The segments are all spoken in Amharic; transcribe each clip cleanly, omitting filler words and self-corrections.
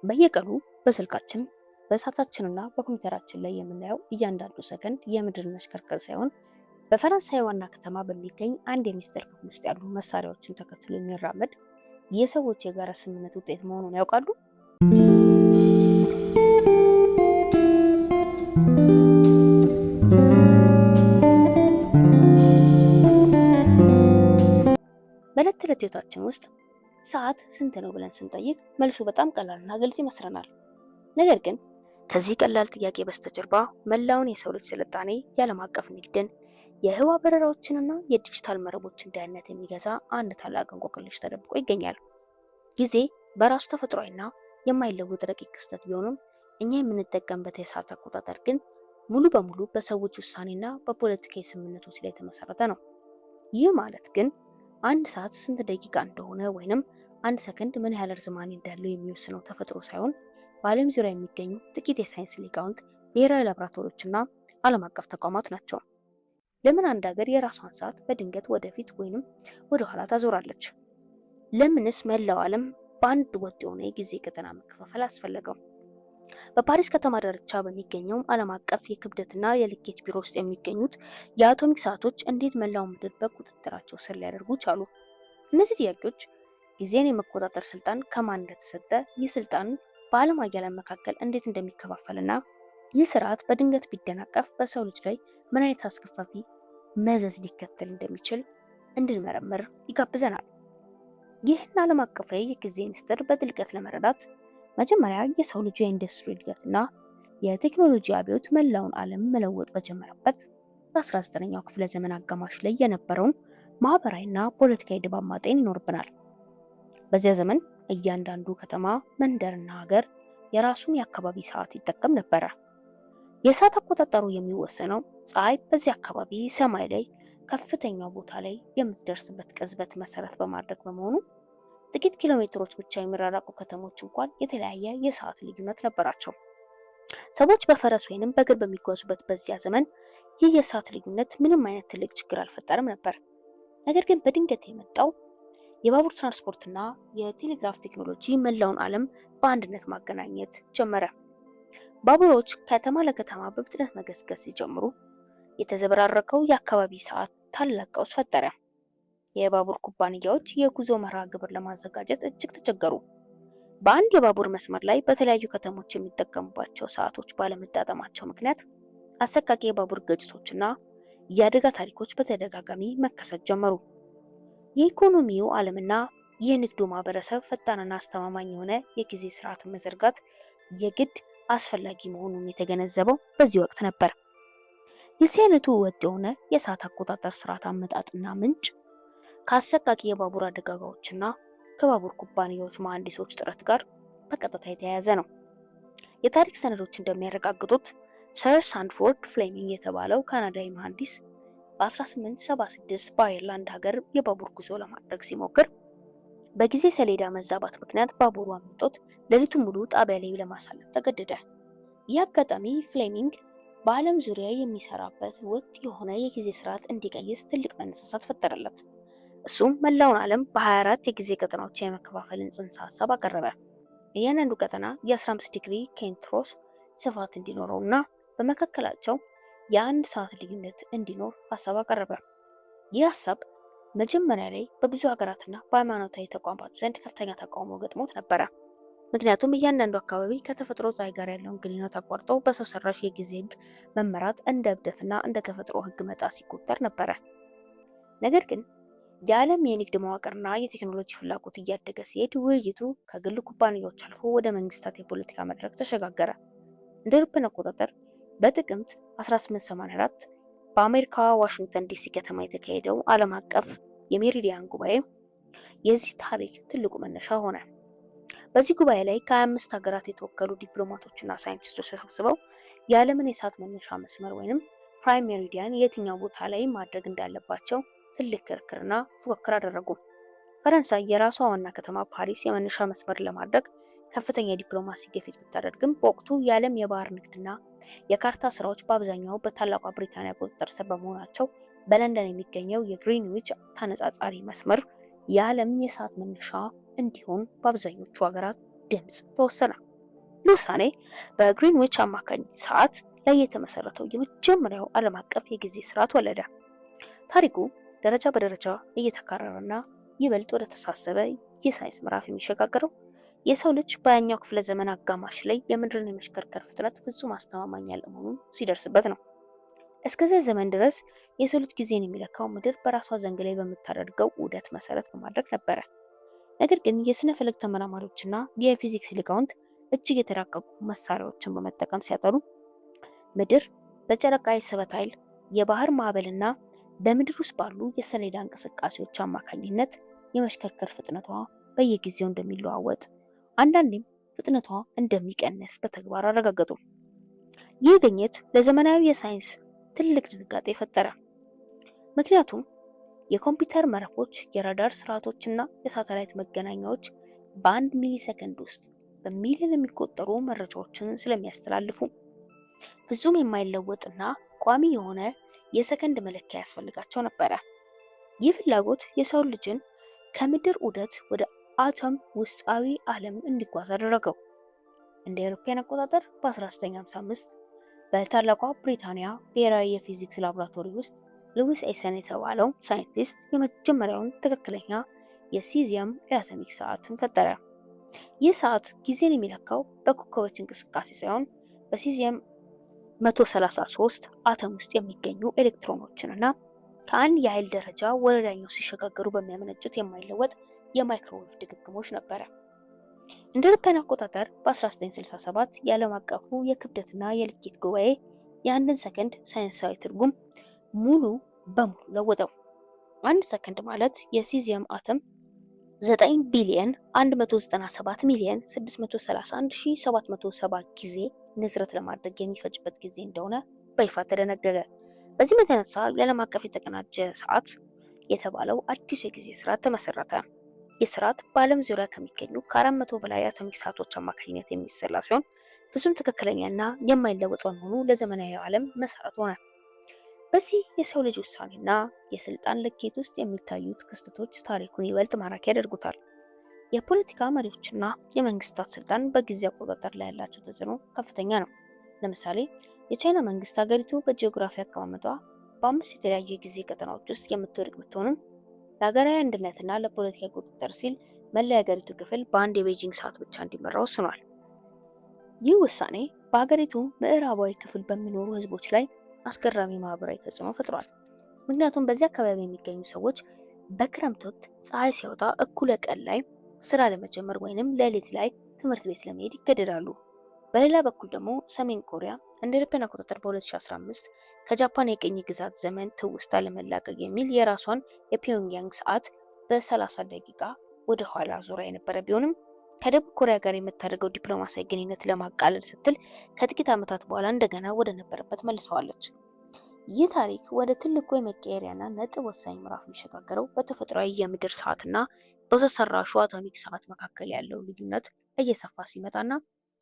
በየቀኑ በስልካችን በእሳታችንና በኮምፒውተራችን ላይ የምናየው እያንዳንዱ ሰከንድ የምድር መሽከርከር ሳይሆን በፈረንሳይ ዋና ከተማ በሚገኝ አንድ የሚስጥር ክፍል ውስጥ ያሉ መሳሪያዎችን ተከትሎ የሚራመድ የሰዎች የጋራ ስምምነት ውጤት መሆኑን ያውቃሉ? በዕለት ተዕለት ሕይወታችን ውስጥ ሰዓት ስንት ነው ብለን ስንጠይቅ መልሱ በጣም ቀላልና ግልጽ ይመስለናል። ነገር ግን ከዚህ ቀላል ጥያቄ በስተጀርባ መላውን የሰው ልጅ ስልጣኔ፣ የዓለም አቀፍ ንግድን፣ የህዋ በረራዎችንና የዲጂታል መረቦችን ደህንነት የሚገዛ አንድ ታላቅ እንቆቅልሽ ተደብቆ ይገኛል። ጊዜ በራሱ ተፈጥሯዊና የማይለወጥ ረቂቅ ክስተት ቢሆንም እኛ የምንጠቀምበት የሰዓት አቆጣጠር ግን ሙሉ በሙሉ በሰዎች ውሳኔና በፖለቲካዊ ስምምነቶች ላይ የተመሰረተ ነው። ይህ ማለት ግን አንድ ሰዓት ስንት ደቂቃ እንደሆነ ወይንም አንድ ሰከንድ ምን ያህል ርዝማኔ እንዳለው የሚወስነው ተፈጥሮ ሳይሆን በዓለም ዙሪያ የሚገኙ ጥቂት የሳይንስ ሊቃውንት፣ ብሔራዊ ላቦራቶሪዎችና ዓለም አቀፍ ተቋማት ናቸው። ለምን አንድ ሀገር የራሷን ሰዓት በድንገት ወደፊት ወይንም ወደ ኋላ ታዞራለች? ለምንስ መላው ዓለም በአንድ ወጥ የሆነ የጊዜ ቀጠና መከፋፈል አስፈለገው? በፓሪስ ከተማ ዳርቻ በሚገኘው ዓለም አቀፍ የክብደትና የልኬት ቢሮ ውስጥ የሚገኙት የአቶሚክ ሰዓቶች እንዴት መላው ምድር በቁጥጥራቸው ስር ሊያደርጉ ቻሉ? እነዚህ ጥያቄዎች ጊዜን የመቆጣጠር ስልጣን ከማን እንደተሰጠ፣ ይህ ስልጣን በዓለም ኃያላን መካከል እንዴት እንደሚከፋፈልና ይህ ስርዓት በድንገት ቢደናቀፍ በሰው ልጅ ላይ ምን አይነት አስከፋፊ መዘዝ ሊከተል እንደሚችል እንድንመረምር ይጋብዘናል። ይህን ዓለም አቀፋዊ የጊዜ ምስጢር በጥልቀት ለመረዳት መጀመሪያ የሰው ልጅ የኢንዱስትሪ እድገትና የቴክኖሎጂ አብዮት መላውን ዓለም መለወጥ በጀመረበት በ19ኛው ክፍለ ዘመን አጋማሽ ላይ የነበረውን ማህበራዊና ፖለቲካዊ ድባብ ማጤን ይኖርብናል። በዚያ ዘመን እያንዳንዱ ከተማ፣ መንደርና ሀገር የራሱን የአካባቢ ሰዓት ይጠቀም ነበረ። የሰዓት አቆጣጠሩ የሚወሰነው ፀሐይ በዚህ አካባቢ ሰማይ ላይ ከፍተኛው ቦታ ላይ የምትደርስበት ቅጽበት መሰረት በማድረግ በመሆኑ ጥቂት ኪሎ ሜትሮች ብቻ የሚራራቁ ከተሞች እንኳን የተለያየ የሰዓት ልዩነት ነበራቸው። ሰዎች በፈረስ ወይንም በእግር በሚጓዙበት በዚያ ዘመን ይህ የሰዓት ልዩነት ምንም አይነት ትልቅ ችግር አልፈጠረም ነበር። ነገር ግን በድንገት የመጣው የባቡር ትራንስፖርትና የቴሌግራፍ ቴክኖሎጂ መላውን ዓለም በአንድነት ማገናኘት ጀመረ። ባቡሮች ከተማ ለከተማ በፍጥነት መገስገስ ሲጀምሩ የተዘበራረቀው የአካባቢ ሰዓት ታላቅ ቀውስ ፈጠረ። የባቡር ኩባንያዎች የጉዞ መርሃ ግብር ለማዘጋጀት እጅግ ተቸገሩ። በአንድ የባቡር መስመር ላይ በተለያዩ ከተሞች የሚጠቀሙባቸው ሰዓቶች ባለመጣጣማቸው ምክንያት አሰቃቂ የባቡር ግጭቶችና የአደጋ ታሪኮች በተደጋጋሚ መከሰት ጀመሩ። የኢኮኖሚው ዓለምና የንግዱ ማህበረሰብ ፈጣንና አስተማማኝ የሆነ የጊዜ ስርዓትን መዘርጋት የግድ አስፈላጊ መሆኑን የተገነዘበው በዚህ ወቅት ነበር። የዚህ አይነቱ ወጥ የሆነ የሰዓት አቆጣጠር ስርዓት አመጣጥና ምንጭ ከአሰቃቂ የባቡር አደጋዎችና ከባቡር ኩባንያዎች መሐንዲሶች ጥረት ጋር በቀጥታ የተያያዘ ነው። የታሪክ ሰነዶች እንደሚያረጋግጡት ሰር ሳንፎርድ ፍሌሚንግ የተባለው ካናዳዊ መሐንዲስ በ1876 በአየርላንድ ሀገር የባቡር ጉዞ ለማድረግ ሲሞክር በጊዜ ሰሌዳ መዛባት ምክንያት ባቡሩ አምልጦት ሌሊቱን ሙሉ ጣቢያ ላይ ለማሳለፍ ተገደደ። ይህ አጋጣሚ ፍሌሚንግ በዓለም ዙሪያ የሚሰራበት ወጥ የሆነ የጊዜ ስርዓት እንዲቀይስ ትልቅ መነሳሳት ፈጠረለት። እሱም መላውን ዓለም በ24 የጊዜ ቀጠናዎች የመከፋፈልን ጽንሰ ሀሳብ አቀረበ። እያንዳንዱ ቀጠና የ15 ዲግሪ ኬንትሮስ ስፋት እንዲኖረውና በመካከላቸው የአንድ ሰዓት ልዩነት እንዲኖር ሀሳብ አቀረበ። ይህ ሀሳብ መጀመሪያ ላይ በብዙ ሀገራትና በሃይማኖታዊ ተቋማት ዘንድ ከፍተኛ ተቃውሞ ገጥሞት ነበረ። ምክንያቱም እያንዳንዱ አካባቢ ከተፈጥሮ ፀሐይ ጋር ያለውን ግንኙነት አቋርጦ በሰው ሰራሽ የጊዜ ህግ መመራት እንደ እብደትና እንደ ተፈጥሮ ህግ መጣስ ይቆጠር ነበረ። ነገር ግን የዓለም የንግድ መዋቅርና የቴክኖሎጂ ፍላጎት እያደገ ሲሄድ ውይይቱ ከግል ኩባንያዎች አልፎ ወደ መንግስታት የፖለቲካ መድረክ ተሸጋገረ። እንደ አውሮፓውያን አቆጣጠር በጥቅምት 1884 በአሜሪካዋ ዋሽንግተን ዲሲ ከተማ የተካሄደው ዓለም አቀፍ የሜሪዲያን ጉባኤ የዚህ ታሪክ ትልቁ መነሻ ሆነ። በዚህ ጉባኤ ላይ ከ25 ሀገራት የተወከሉ ዲፕሎማቶችና ሳይንቲስቶች ተሰብስበው የዓለምን የሰዓት መነሻ መስመር ወይንም ፕራይም ሜሪዲያን የትኛው ቦታ ላይ ማድረግ እንዳለባቸው ትልቅ ክርክርና ፉክክር አደረጉ። ፈረንሳይ የራሷ ዋና ከተማ ፓሪስ የመነሻ መስመር ለማድረግ ከፍተኛ የዲፕሎማሲ ግፊት ብታደርግም በወቅቱ የዓለም የባህር ንግድና የካርታ ስራዎች በአብዛኛው በታላቋ ብሪታንያ ቁጥጥር ስር በመሆናቸው በለንደን የሚገኘው የግሪንዊች ተነጻጻሪ መስመር የዓለም የሰዓት መነሻ እንዲሆን በአብዛኞቹ ሀገራት ድምፅ ተወሰነ። ይህ ውሳኔ በግሪንዊች አማካኝ ሰዓት ላይ የተመሰረተው የመጀመሪያው ዓለም አቀፍ የጊዜ ስርዓት ወለደ። ታሪኩ ደረጃ በደረጃ እየተካረረና ይበልጥ ወደ ተሳሰበ የሳይንስ ምዕራፍ የሚሸጋገረው የሰው ልጅ በያኛው ክፍለ ዘመን አጋማሽ ላይ የምድርን የመሽከርከር ፍጥነት ፍጹም አስተማማኝ ያለመሆኑን ሲደርስበት ነው። እስከዚያ ዘመን ድረስ የሰው ልጅ ጊዜን የሚለካው ምድር በራሷ ዘንግ ላይ በምታደርገው ዑደት መሰረት በማድረግ ነበረ። ነገር ግን የስነ ፈለክ ተመራማሪዎችና የፊዚክስ ሊቃውንት እጅግ የተራቀቁ መሳሪያዎችን በመጠቀም ሲያጠኑ ምድር በጨረቃ የስበት ኃይል፣ የባህር ማዕበልና በምድር ውስጥ ባሉ የሰሌዳ እንቅስቃሴዎች አማካኝነት የመሽከርከር ፍጥነቷ በየጊዜው እንደሚለዋወጥ አንዳንዴም ፍጥነቷ እንደሚቀንስ በተግባር አረጋገጡ። ይህ ግኝት ለዘመናዊ የሳይንስ ትልቅ ድንጋጤ ፈጠረ። ምክንያቱም የኮምፒውተር መረቦች፣ የራዳር ስርዓቶችና የሳተላይት መገናኛዎች በአንድ ሚሊ ሰከንድ ውስጥ በሚሊዮን የሚቆጠሩ መረጃዎችን ስለሚያስተላልፉ ፍጹም የማይለወጥና ቋሚ የሆነ የሰከንድ መለኪያ ያስፈልጋቸው ነበረ። ይህ ፍላጎት የሰው ልጅን ከምድር ዑደት ወደ አቶም ውስጣዊ ዓለም እንዲጓዝ አደረገው። እንደ አውሮፓውያን አቆጣጠር በ1955 በታላቋ ብሪታንያ ብሔራዊ የፊዚክስ ላቦራቶሪ ውስጥ ሉዊስ ኤሰን የተባለው ሳይንቲስት የመጀመሪያውን ትክክለኛ የሲዚየም የአቶሚክ ሰዓትን ፈጠረ። ይህ ሰዓት ጊዜን የሚለካው በኮከቦች እንቅስቃሴ ሳይሆን በሲዚየም 133 አተም ውስጥ የሚገኙ ኤሌክትሮኖችንና ከአንድ የኃይል ደረጃ ወደ ላይኛው ሲሸጋገሩ በሚያመነጩት የማይለወጥ የማይክሮዌቭ ድግግሞች ነበረ። እንደ አውሮፓውያን አቆጣጠር በ1967 የዓለም አቀፉ የክብደትና የልኬት ጉባኤ የአንድን ሰከንድ ሳይንሳዊ ትርጉም ሙሉ በሙሉ ለወጠው። አንድ ሰከንድ ማለት የሲዚየም አተም 9 ቢሊዮን 197 ሚሊዮን 631770 ጊዜ ንዝረት ለማድረግ የሚፈጅበት ጊዜ እንደሆነ በይፋ ተደነገገ። በዚህም የተነሳ የዓለም አቀፍ የተቀናጀ ሰዓት የተባለው አዲሱ የጊዜ ስርዓት ተመሰረተ። ይህ ስርዓት በዓለም ዙሪያ ከሚገኙ ከ400 በላይ አቶሚክ ሰዓቶች አማካኝነት የሚሰላ ሲሆን ፍጹም ትክክለኛና የማይለወጥ በመሆኑ ለዘመናዊ ዓለም መሰረት ሆነ። በዚህ የሰው ልጅ ውሳኔና የስልጣን ልኬት ውስጥ የሚታዩት ክስተቶች ታሪኩን ይበልጥ ማራኪ ያደርጉታል። የፖለቲካ መሪዎችና የመንግስታት ስልጣን በጊዜ አቆጣጠር ላይ ያላቸው ተጽዕኖ ከፍተኛ ነው። ለምሳሌ የቻይና መንግስት ሀገሪቱ በጂኦግራፊ አቀማመጧ በ5 የተለያዩ የጊዜ ቀጠናዎች ውስጥ የምትወድቅ ብትሆንም ለሀገራዊ አንድነትና ለፖለቲካ ቁጥጥር ሲል መላ የሀገሪቱ ክፍል በአንድ የቤጂንግ ሰዓት ብቻ እንዲመራ ወስኗል። ይህ ውሳኔ በሀገሪቱ ምዕራባዊ ክፍል በሚኖሩ ህዝቦች ላይ አስገራሚ ማህበራዊ ተጽዕኖ ፈጥሯል። ምክንያቱም በዚህ አካባቢ የሚገኙ ሰዎች በክረምት ወቅት ፀሐይ ሲወጣ እኩለ ቀን ላይ ስራ ለመጀመር ወይንም ሌሊት ላይ ትምህርት ቤት ለመሄድ ይገደዳሉ። በሌላ በኩል ደግሞ ሰሜን ኮሪያ እንደ አውሮፓውያን አቆጣጠር በ2015 ከጃፓን የቅኝ ግዛት ዘመን ትውስታ ለመላቀቅ የሚል የራሷን የፒዮንግያንግ ሰዓት በ30 ደቂቃ ወደ ኋላ ዞራ የነበረ ቢሆንም ከደቡብ ኮሪያ ጋር የምታደርገው ዲፕሎማሲያዊ ግንኙነት ለማቃለል ስትል ከጥቂት ዓመታት በኋላ እንደገና ወደ ነበረበት መልሰዋለች። ይህ ታሪክ ወደ ትልቁ የመቀየሪያና ነጥብ ወሳኝ ምዕራፍ የሚሸጋገረው በተፈጥሯዊ የምድር ሰዓትና በሰው ሰራሹ አቶሚክ ሰዓት መካከል ያለው ልዩነት እየሰፋ ሲመጣና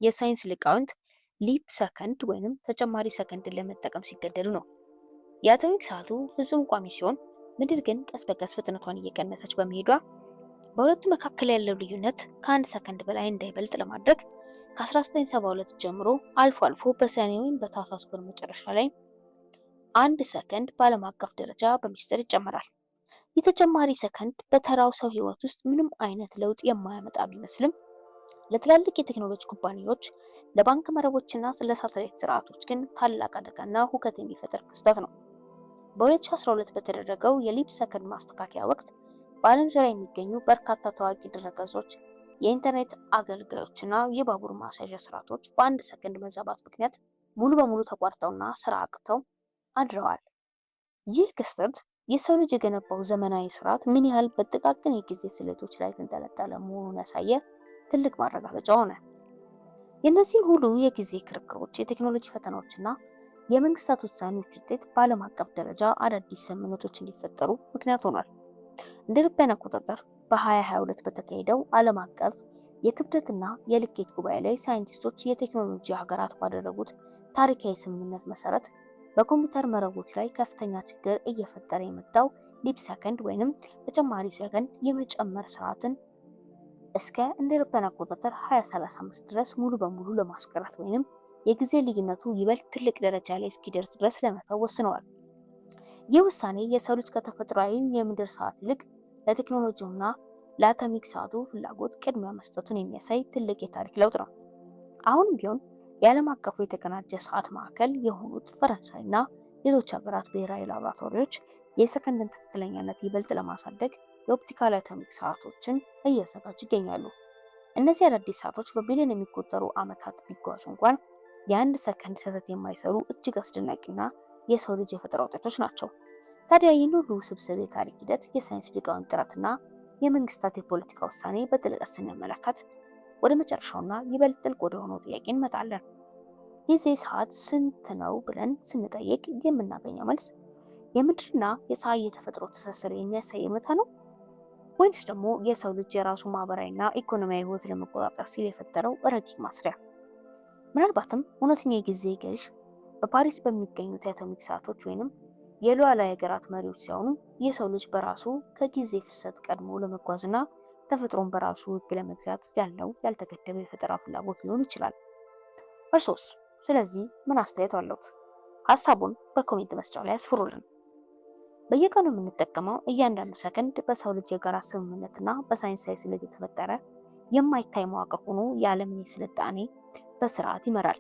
የሳይንስ ሊቃውንት ሊፕ ሰከንድ ወይንም ተጨማሪ ሰከንድን ለመጠቀም ሲገደዱ ነው። የአቶሚክ ሰዓቱ ፍጹም ቋሚ ሲሆን ምድር ግን ቀስ በቀስ ፍጥነቷን እየቀነሰች በመሄዷ በሁለቱ መካከል ያለው ልዩነት ከአንድ ሰከንድ በላይ እንዳይበልጥ ለማድረግ ከ1972 ጀምሮ አልፎ አልፎ በሰኔ ወይም በታህሳስ ወር መጨረሻ ላይ አንድ ሰከንድ በዓለም አቀፍ ደረጃ በሚስጥር ይጨመራል። ይህ ተጨማሪ ሰከንድ በተራው ሰው ሕይወት ውስጥ ምንም አይነት ለውጥ የማያመጣ ቢመስልም ለትላልቅ የቴክኖሎጂ ኩባንያዎች፣ ለባንክ መረቦችና ለሳተላይት ስርዓቶች ግን ታላቅ አደጋና ሁከት የሚፈጥር ክስተት ነው። በ2012 በተደረገው የሊፕ ሰከንድ ማስተካከያ ወቅት በዓለም ዙሪያ የሚገኙ በርካታ ታዋቂ ድረገጾች፣ የኢንተርኔት አገልጋዮችና የባቡር ማስያዣ ስርዓቶች በአንድ ሰከንድ መዛባት ምክንያት ሙሉ በሙሉ ተቋርጠውና ስራ አቅተው አድረዋል። ይህ ክስተት የሰው ልጅ የገነባው ዘመናዊ ስርዓት ምን ያህል በጥቃቅን የጊዜ ስሌቶች ላይ የተንጠለጠለ መሆኑን ያሳየ ትልቅ ማረጋገጫ ሆነ። የእነዚህን ሁሉ የጊዜ ክርክሮች፣ የቴክኖሎጂ ፈተናዎችና የመንግስታት ውሳኔዎች ውጤት በዓለም አቀፍ ደረጃ አዳዲስ ስምምነቶች እንዲፈጠሩ ምክንያት ሆኗል። እንደ አውሮፓውያን አቆጣጠር በ2022 በተካሄደው ዓለም አቀፍ የክብደትና የልኬት ጉባኤ ላይ ሳይንቲስቶች የቴክኖሎጂ ሀገራት ባደረጉት ታሪካዊ ስምምነት መሰረት በኮምፒውተር መረቦች ላይ ከፍተኛ ችግር እየፈጠረ የመጣው ሊፕ ሰከንድ ወይንም ተጨማሪ ሰከንድ የመጨመር ስርዓትን እስከ እንደ አውሮፓውያን አቆጣጠር 2035 ድረስ ሙሉ በሙሉ ለማስቀረት ወይንም የጊዜ ልዩነቱ ይበልጥ ትልቅ ደረጃ ላይ እስኪደርስ ድረስ ለመተው ወስነዋል። ይህ ውሳኔ የሰው ልጅ ከተፈጥሯዊ የምድር ሰዓት ይልቅ ለቴክኖሎጂውና ለአቶሚክ ሰዓቱ ፍላጎት ቅድሚያ መስጠቱን የሚያሳይ ትልቅ የታሪክ ለውጥ ነው። አሁንም ቢሆን የዓለም አቀፉ የተቀናጀ ሰዓት ማዕከል የሆኑት ፈረንሳይና ሌሎች ሀገራት ብሔራዊ ላቦራቶሪዎች የሰከንድን ትክክለኛነት ይበልጥ ለማሳደግ የኦፕቲካል አቶሚክ ሰዓቶችን እያዘጋጁ ይገኛሉ። እነዚህ አዳዲስ ሰዓቶች በቢሊዮን የሚቆጠሩ ዓመታት ቢጓዙ እንኳን የአንድ ሰከንድ ስህተት የማይሰሩ እጅግ አስደናቂና የሰው ልጅ የፈጠራ ውጤቶች ናቸው። ታዲያ ይህን ሁሉ ውስብስብ የታሪክ ሂደት፣ የሳይንስ ሊቃውንት ጥረትና የመንግስታት የፖለቲካ ውሳኔ በጥልቀት ስንመለከት ወደ መጨረሻውና ይበልጥ ጥልቅ ወደ ሆነው ጥያቄ እንመጣለን። ጊዜ ሰዓት ስንት ነው ብለን ስንጠይቅ የምናገኘው መልስ የምድርና የፀሐይ የተፈጥሮ ትስስር የሚያሳይ እውነታ ነው ወይንስ ደግሞ የሰው ልጅ የራሱ ማህበራዊና ኢኮኖሚያዊ ህይወት ለመቆጣጠር ሲል የፈጠረው ረቂቅ ማስሪያ? ምናልባትም እውነተኛ የጊዜ ገዥ በፓሪስ በሚገኙት የአቶሚክ ሰዓቶች ወይንም የሉዓላዊ ሀገራት መሪዎች ሲሆኑ የሰው ልጅ በራሱ ከጊዜ ፍሰት ቀድሞ ለመጓዝና ተፈጥሮን በራሱ ህግ ለመግዛት ያለው ያልተገደበ የፈጠራ ፍላጎት ሊሆን ይችላል። እርሶስ ስለዚህ ምን አስተያየት አለዎት? ሀሳቡን በኮሜንት መስጫው ላይ ያስፍሩልን። በየቀኑ የምንጠቀመው እያንዳንዱ ሰከንድ በሰው ልጅ የጋራ ስምምነትና በሳይንሳዊ ስሌት የተፈጠረ የማይታይ መዋቅር ሆኖ የዓለምን የስልጣኔ በስርዓት ይመራል።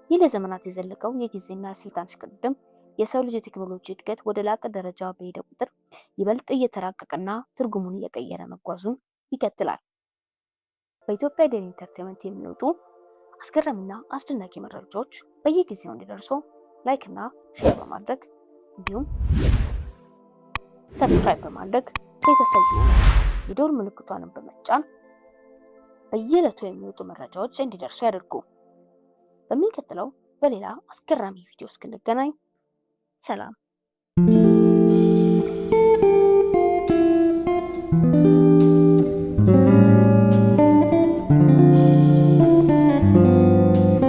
ይህ ለዘመናት የዘለቀው የጊዜና የስልጣን ሽቅድድም የሰው ልጅ የቴክኖሎጂ እድገት ወደ ላቀ ደረጃ በሄደ ቁጥር ይበልጥ እየተራቀቀና ትርጉሙን እየቀየረ መጓዙን ይቀጥላል። በኢትዮጵያ ዴይሊ ኢንተርቴይንመንት የሚወጡ አስገራሚና አስደናቂ መረጃዎች በየጊዜው እንዲደርሱ ላይክ እና ሼር በማድረግ እንዲሁም ሰብስክራይብ በማድረግ ቤተሰብ የደወል ምልክቷን በመጫን በየዕለቱ የሚወጡ መረጃዎች እንዲደርሱ ያድርጉ። በሚቀጥለው በሌላ አስገራሚ ቪዲዮ እስክንገናኝ ሰላም።